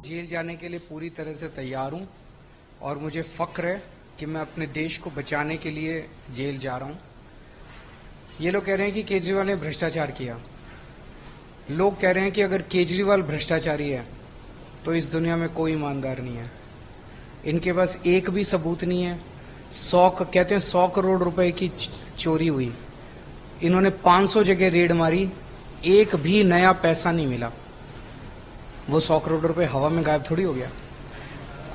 Jail जाने के लिए पूरी तरह से तैयार हूं और मुझे फक्र है कि मैं अपने देश को बचाने के लिए जेल जा रहा हूं। ये लोग कह रहे हैं कि केजरीवाल ने भ्रष्टाचार किया। लोग कह रहे हैं कि अगर केजरीवाल भ्रष्टाचारी है तो इस दुनिया में कोई ईमानदार नहीं है। इनके पास एक भी सबूत नहीं है। कहते हैं 100 करोड़ रुपए की चोरी हुई। इन्होंने 500 जगह रेड मारी, एक भी नया पैसा नहीं मिला। वो 100 करोड़ रुपए हवा में गायब थोड़ी हो गया।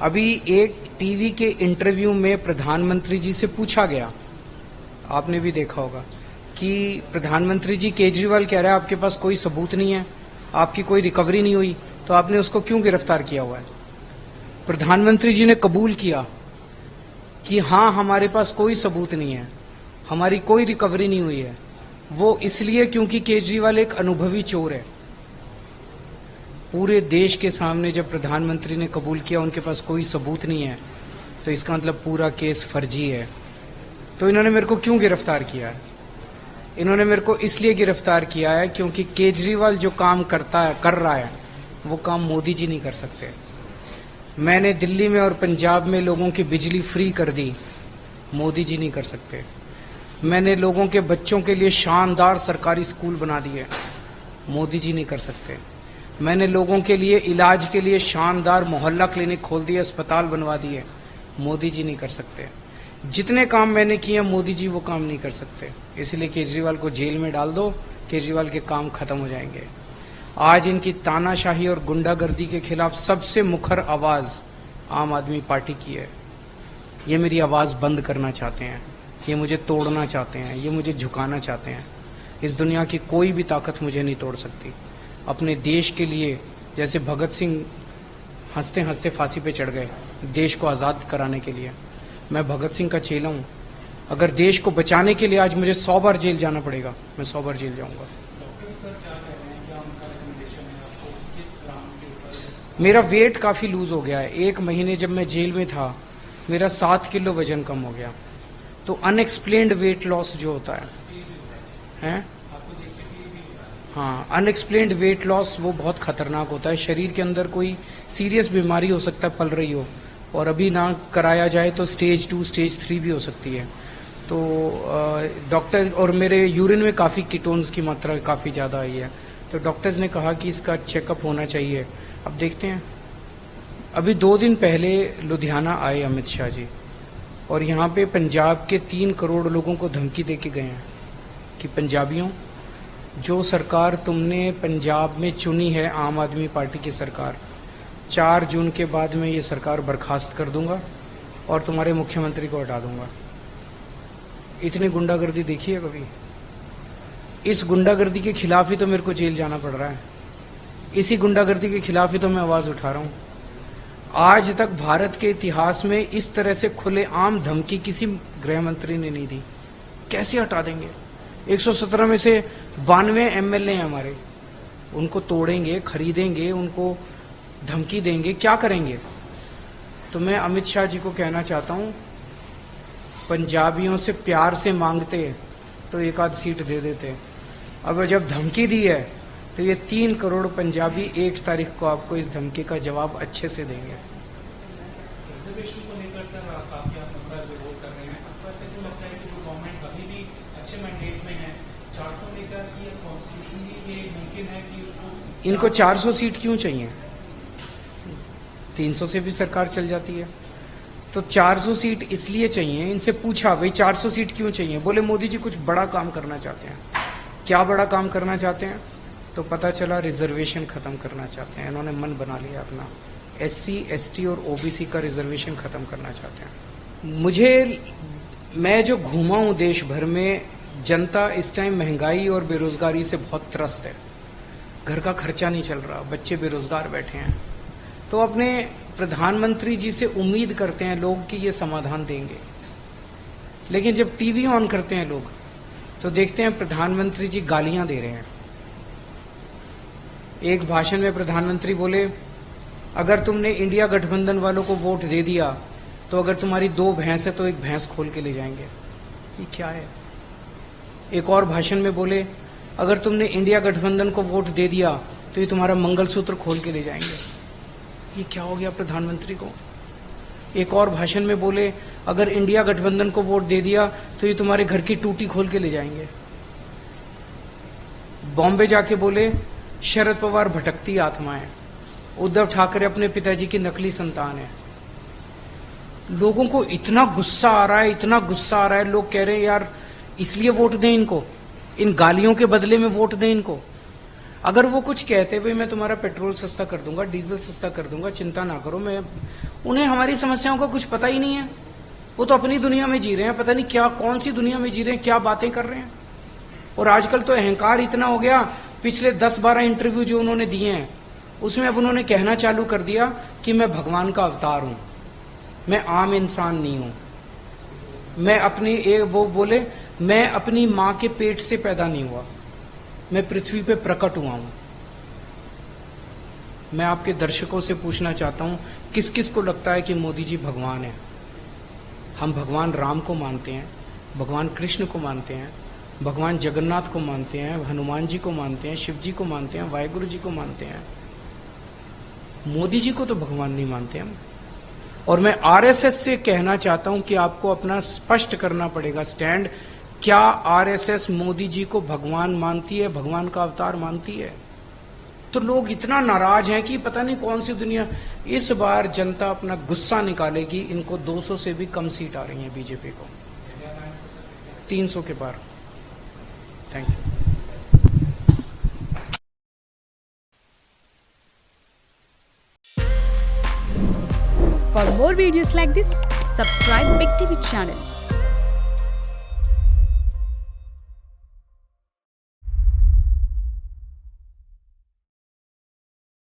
अभी एक टीवी के इंटरव्यू में प्रधानमंत्री जी से पूछा गया, आपने भी देखा होगा, कि प्रधानमंत्री जी केजरीवाल कह रहा है आपके पास कोई सबूत नहीं है, आपकी कोई रिकवरी नहीं हुई, तो आपने उसको क्यों गिरफ्तार किया हुआ है? प्रधानमंत्री जी ने कबूल किया कि हाँ, हमारे पास कोई सबूत नहीं है, हमारी कोई रिकवरी नहीं हुई है। वो इसलिए क्योंकि केजरीवाल एक अनुभवी चोर है। पूरे देश के सामने जब प्रधानमंत्री ने कबूल किया उनके पास कोई सबूत नहीं है, तो इसका मतलब पूरा केस फर्जी है। तो इन्होंने मेरे को क्यों गिरफ्तार किया है? इन्होंने मेरे को इसलिए गिरफ्तार किया है क्योंकि केजरीवाल जो काम कर रहा है वो काम मोदी जी नहीं कर सकते। मैंने दिल्ली में और पंजाब में लोगों की बिजली फ्री कर दी, मोदी जी नहीं कर सकते। मैंने लोगों के बच्चों के लिए शानदार सरकारी स्कूल बना दिए, मोदी जी नहीं कर सकते। मैंने लोगों के लिए इलाज के लिए शानदार मोहल्ला क्लिनिक खोल दिए, अस्पताल बनवा दिए, मोदी जी नहीं कर सकते। जितने काम मैंने किए मोदी जी वो काम नहीं कर सकते। इसलिए केजरीवाल को जेल में डाल दो, केजरीवाल के काम खत्म हो जाएंगे। आज इनकी तानाशाही और गुंडागर्दी के खिलाफ सबसे मुखर आवाज आम आदमी पार्टी की है। ये मेरी आवाज बंद करना चाहते हैं, ये मुझे तोड़ना चाहते हैं, ये मुझे झुकाना चाहते हैं। इस दुनिया की कोई भी ताकत मुझे नहीं तोड़ सकती। अपने देश के लिए, जैसे भगत सिंह हंसते हंसते फांसी पे चढ़ गए देश को आज़ाद कराने के लिए, मैं भगत सिंह का चेला हूँ। अगर देश को बचाने के लिए आज मुझे 100 बार जेल जाना पड़ेगा, मैं 100 बार जेल जाऊंगा। मेरा वेट काफ़ी लूज हो गया है। 1 महीने जब मैं जेल में था मेरा 7 किलो वजन कम हो गया। तो अनएक्सप्लेन्ड वेट लॉस जो होता है हाँ, अनएक्सप्लेन्ड वेट लॉस वो बहुत खतरनाक होता है। शरीर के अंदर कोई सीरियस बीमारी हो सकता है पल रही हो, और अभी ना कराया जाए तो स्टेज 2 स्टेज 3 भी हो सकती है। तो डॉक्टर, और मेरे यूरिन में काफ़ी कीटोन्स की मात्रा काफ़ी ज़्यादा आई है, तो डॉक्टर्स ने कहा कि इसका चेकअप होना चाहिए। अब देखते हैं। अभी 2 दिन पहले लुधियाना आए अमित शाह जी, और यहाँ पे पंजाब के 3 करोड़ लोगों को धमकी दे के गए हैं कि पंजाबियों, जो सरकार तुमने पंजाब में चुनी है, आम आदमी पार्टी की सरकार, 4 जून के बाद मैं ये सरकार बर्खास्त कर दूंगा और तुम्हारे मुख्यमंत्री को हटा दूंगा। इतनी गुंडागर्दी देखी है कभी? इस गुंडागर्दी के खिलाफ ही तो मेरे को जेल जाना पड़ रहा है। इसी गुंडागर्दी के खिलाफ ही तो मैं आवाज उठा रहा हूं। आज तक भारत के इतिहास में इस तरह से खुलेआम धमकी किसी गृह मंत्री ने नहीं दी। कैसे हटा देंगे? 117 में से 92 MLA हैं हमारे, उनको तोड़ेंगे, खरीदेंगे, उनको धमकी देंगे, क्या करेंगे? तो मैं अमित शाह जी को कहना चाहता हूं, पंजाबियों से प्यार से मांगते तो 1 आध सीट दे देते। अब जब धमकी दी है तो ये 3 करोड़ पंजाबी 1 तारीख को आपको इस धमकी का जवाब अच्छे से देंगे। रिजर्वेशन को लेकर सर काफी आप विरोध कर रहे हैं। आपको ऐसे क्यों लगता है कि जो गवर्नमेंट अभी भी अच्छे मैंडेट में है, 400 लेकर कि कॉन्स्टिट्यूशनली ये मुमकिन है कि उसको, इनको 400 सीट क्यों चाहिए? 300 से भी सरकार चल जाती है। तो 400 सीट इसलिए चाहिए। इनसे पूछा, भाई 400 सीट क्यों चाहिए? बोले मोदी जी कुछ बड़ा काम करना चाहते हैं। क्या बड़ा काम करना चाहते हैं? तो पता चला रिजर्वेशन खत्म करना चाहते हैं। इन्होंने मन बना लिया अपना, SC, ST और OBC का रिजर्वेशन खत्म करना चाहते हैं। मैं जो घूमा हूं देश भर में, जनता इस टाइम महंगाई और बेरोजगारी से बहुत त्रस्त है। घर का खर्चा नहीं चल रहा, बच्चे बेरोजगार बैठे हैं। तो अपने प्रधानमंत्री जी से उम्मीद करते हैं लोग कि ये समाधान देंगे, लेकिन जब टीवी ऑन करते हैं लोग तो देखते हैं प्रधानमंत्री जी गालियां दे रहे हैं। एक भाषण में प्रधानमंत्री बोले, अगर तुमने इंडिया गठबंधन वालों को वोट दे दिया तो अगर तुम्हारी 2 भैंस है तो 1 भैंस खोल के ले जाएंगे। ये क्या है? एक और भाषण में बोले, अगर तुमने इंडिया गठबंधन को वोट दे दिया तो ये तुम्हारा मंगलसूत्र खोल के ले जाएंगे। ये क्या हो गया प्रधानमंत्री को? एक और भाषण में बोले अगर इंडिया गठबंधन को वोट दे दिया तो ये तुम्हारे घर की टूटी खोल के ले जाएंगे। बॉम्बे जाके बोले शरद पवार भटकती आत्मा है, उद्धव ठाकरे अपने पिताजी की नकली संतान है। लोगों को इतना गुस्सा आ रहा है, इतना गुस्सा आ रहा है, लोग कह रहे हैं यार इसलिए वोट दें इनको, इन गालियों के बदले में वोट दें इनको। अगर वो कुछ कहते भाई मैं तुम्हारा पेट्रोल सस्ता कर दूंगा, डीजल सस्ता कर दूंगा, चिंता ना करो, मैं उन्हें हमारी समस्याओं का कुछ पता ही नहीं है। वो तो अपनी दुनिया में जी रहे हैं, पता नहीं क्या कौन सी दुनिया में जी रहे हैं, क्या बातें कर रहे हैं। और आजकल तो अहंकार इतना हो गया, पिछले 10-12 इंटरव्यू जो उन्होंने दिए हैं उसमें अब उन्होंने कहना चालू कर दिया कि मैं भगवान का अवतार हूं, मैं आम इंसान नहीं हूं। मैं अपनी वो बोले मैं अपनी मां के पेट से पैदा नहीं हुआ, मैं पृथ्वी पे प्रकट हुआ हूं। मैं आपके दर्शकों से पूछना चाहता हूं किस किस को लगता है कि मोदी जी भगवान है? हम भगवान राम को मानते हैं, भगवान कृष्ण को मानते हैं, भगवान जगन्नाथ को मानते हैं, हनुमान जी को मानते हैं, शिव जी को मानते हैं, वाहिगुरु जी को मानते हैं। मोदी जी को तो भगवान नहीं मानते हम। और मैं आरएसएस से कहना चाहता हूं कि आपको अपना स्पष्ट करना पड़ेगा स्टैंड। क्या आरएसएस मोदी जी को भगवान मानती है, भगवान का अवतार मानती है? तो लोग इतना नाराज हैं कि पता नहीं कौन सी दुनिया। इस बार जनता अपना गुस्सा निकालेगी, इनको 200 से भी कम सीट आ रही है बीजेपी को, 300 के पार। Thank you. For more videos like this, subscribe Big TV channel.